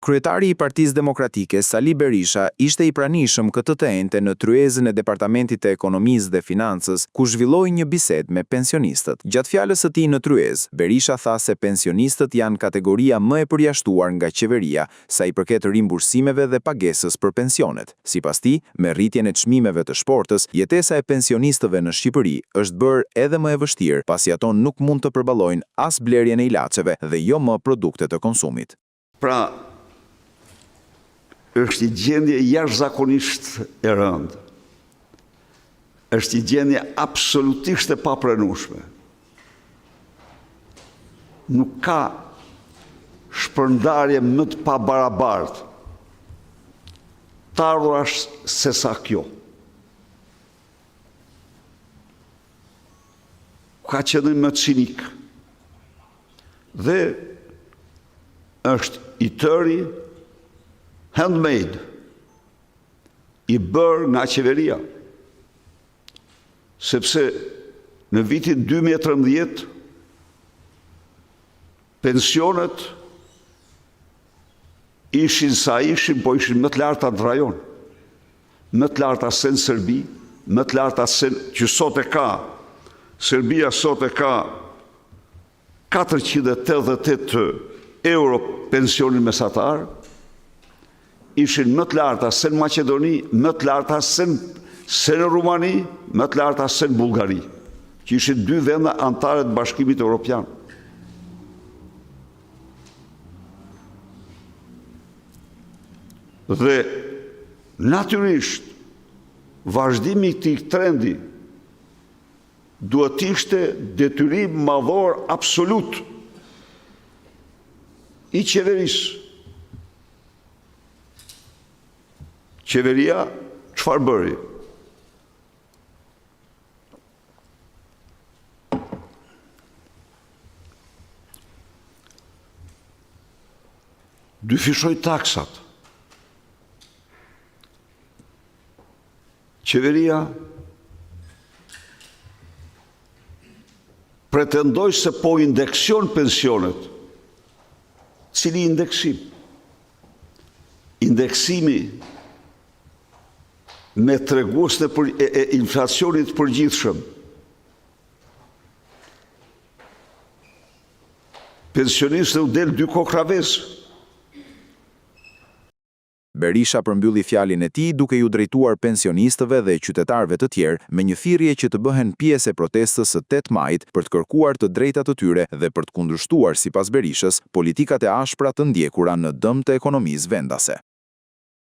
Kryetari i Partisë Demokratike, Sali Berisha, ishte i pranishëm këtë të ente në tryezën e Departamentit të Ekonomisë dhe Financës, ku zhvilloi një bisedë me pensionistët. Gjatë fjalës së tij në tryezë, Berisha tha se pensionistët janë kategoria më e përjashtuar nga qeveria sa i përket rimbursimeve dhe pagesës për pensionet. Sipas tij, me rritjen e çmimeve të shportës, jetesa e pensionistëve në Shqipëri është bërë edhe më e vështirë, pasi ato nuk mund të përballojnë as blerjen e ilaçeve dhe jo më produkte të konsumit. Pra, është një gjendje jashtëzakonisht e rëndë. Është një gjendje absolutisht e papranueshme. Nuk ka shpërndarje më të pabarabartë të ardhurash se sa kjo. Ka qenë më cinik. Dhe është i tëri handmade, i bërë nga qeveria. Sepse në vitin 2013, pensionet ishin sa ishin, po ishin më të larta në rajon. Më të larta se në Serbi, më të larta se që sot e ka. Serbia sot e ka 488 euro pensionin mesatar, ishin më të larta se në Maqedoni, më të larta se në Rumani, më të larta se në Bullgari, që ishin dy vende anëtare të Bashkimit Evropian. Dhe natyrisht, vazhdimi i këtij trendi duhet ishte detyrim madhor absolut i qeverisë. Qeveria çfarë bëri? Dyfishoi taksat. Qeveria pretendoi se po indeksion pensionet. Cili indeksim? Indeksimi me treguesën e inflacionit përgjithshëm. Pensionistët u del dy kokravez. Berisha përmbylli fjalin e tij duke ju drejtuar pensionistëve dhe qytetarëve të tjerë me një thirrje që të bëhen pjesë e protestës së 8 majit për të kërkuar të drejtat të tyre dhe për të kundërshtuar, sipas Berishës, politikat e ashpra të ndjekura në dëm të ekonomisë vendase.